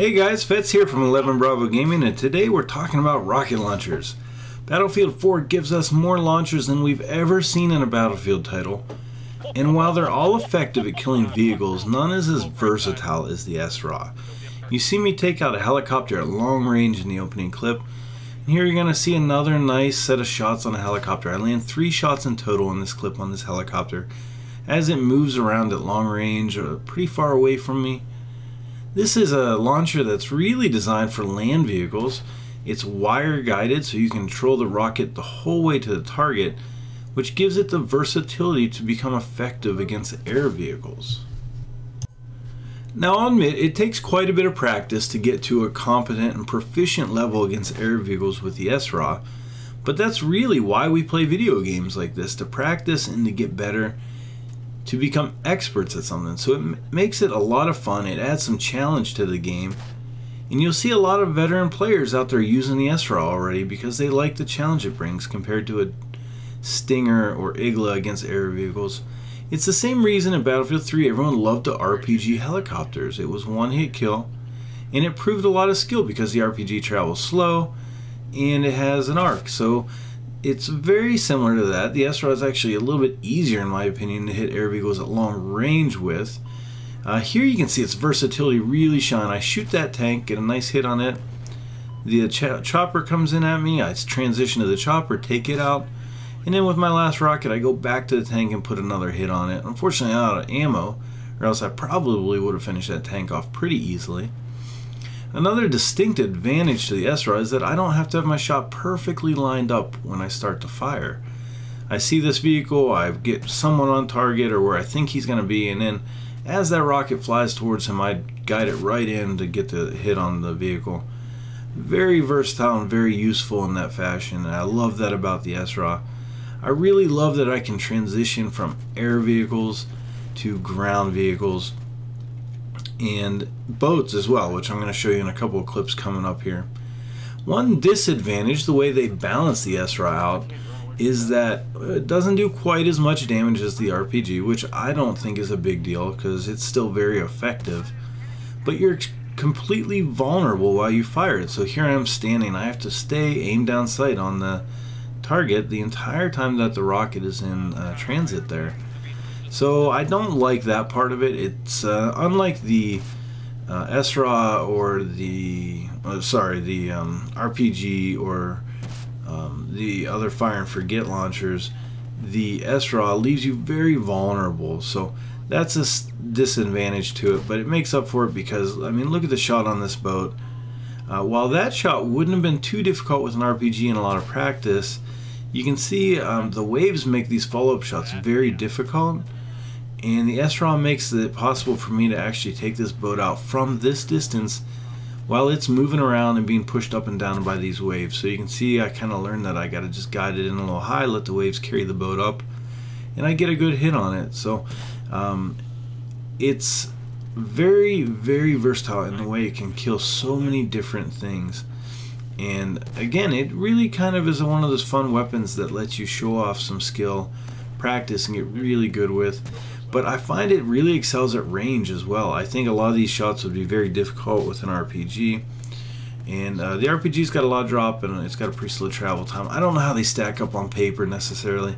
Hey guys, Fetz here from 11 Bravo Gaming, and today we're talking about rocket launchers. Battlefield 4 gives us more launchers than we've ever seen in a Battlefield title, and while they're all effective at killing vehicles, none is as versatile as the SRAW. You see me take out a helicopter at long range in the opening clip, and here you're going to see another nice set of shots on a helicopter. I land 3 shots in total in this clip on this helicopter as it moves around at long range or pretty far away from me. This is a launcher that's really designed for land vehicles. It's wire guided, so you can control the rocket the whole way to the target, which gives it the versatility to become effective against air vehicles. Now I'll admit, it takes quite a bit of practice to get to a competent and proficient level against air vehicles with the SRAW, but that's really why we play video games like this, to practice and to get better, to become experts at something. So it makes it a lot of fun. It adds some challenge to the game, and you'll see a lot of veteran players out there using the SRAW already because they like the challenge it brings compared to a Stinger or Igla against air vehicles. It's the same reason in Battlefield 3 everyone loved the RPG helicopters. It was one hit kill, and it proved a lot of skill because the RPG travels slow and it has an arc. So it's very similar to that. The SRAW is actually a little bit easier in my opinion to hit air vehicles at long range with. Here you can see its versatility really shine. I shoot that tank, get a nice hit on it. The chopper comes in at me, I transition to the chopper, take it out, and then with my last rocket I go back to the tank and put another hit on it. Unfortunately I'm out of ammo, or else I probably would have finished that tank off pretty easily. Another distinct advantage to the SRAW is that I don't have to have my shot perfectly lined up when I start to fire. I see this vehicle, I get someone on target or where I think he's going to be, and then as that rocket flies towards him I guide it right in to get the hit on the vehicle. Very versatile and very useful in that fashion, and I love that about the SRAW. I really love that I can transition from air vehicles to ground vehicles and boats as well, which I'm going to show you in a couple of clips coming up here. One disadvantage, the way they balance the SRAW out, is that it doesn't do quite as much damage as the RPG, which I don't think is a big deal because it's still very effective, but you're completely vulnerable while you fire it. So here I am standing, I have to stay aim down sight on the target the entire time that the rocket is in transit there. So I don't like that part of it. It's unlike the SRAW or the RPG or the other fire and forget launchers. The SRAW leaves you very vulnerable, so that's a disadvantage to it, but it makes up for it because, I mean, look at the shot on this boat. While that shot wouldn't have been too difficult with an RPG and a lot of practice, you can see the waves make these follow-up shots very difficult, and the SRAW makes it possible for me to actually take this boat out from this distance while it's moving around and being pushed up and down by these waves. So you can see I kind of learned that I got to just guide it in a little high, let the waves carry the boat up, and I get a good hit on it. So it's very, very versatile in the way it can kill so many different things. And again, it really kind of is one of those fun weapons that lets you show off some skill, practice, and get really good with. But I find it really excels at range as well. I think a lot of these shots would be very difficult with an RPG. And the RPG's got a lot of drop and it's got a pretty slow travel time. I don't know how they stack up on paper necessarily.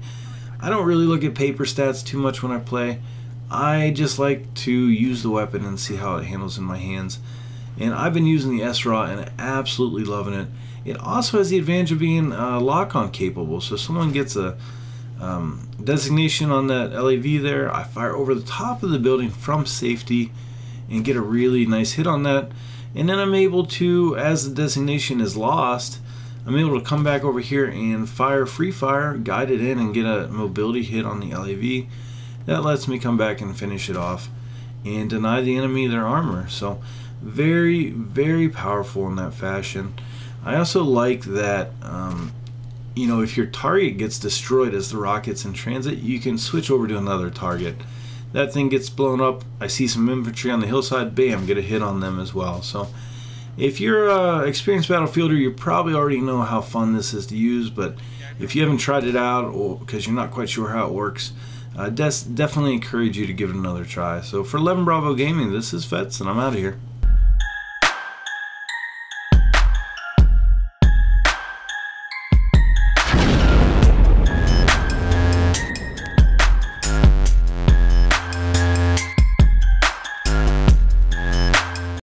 I don't really look at paper stats too much when I play. I just like to use the weapon and see how it handles in my hands. And I've been using the SRAW and absolutely loving it. It also has the advantage of being lock-on capable. So if someone gets a designation on that LAV there, I fire over the top of the building from safety and get a really nice hit on that, and then I'm able to, as the designation is lost, I'm able to come back over here and fire free fire, guide it in, and get a mobility hit on the LAV. That lets me come back and finish it off and deny the enemy their armor. So very, very powerful in that fashion. I also like that you know, if your target gets destroyed as the rocket's in transit, you can switch over to another target. That thing gets blown up, I see some infantry on the hillside, bam, get a hit on them as well. So if you're an experienced battlefielder, you probably already know how fun this is to use, but if you haven't tried it out or because you're not quite sure how it works, definitely encourage you to give it another try. So for 11 Bravo Gaming, this is Fetz, and I'm out of here.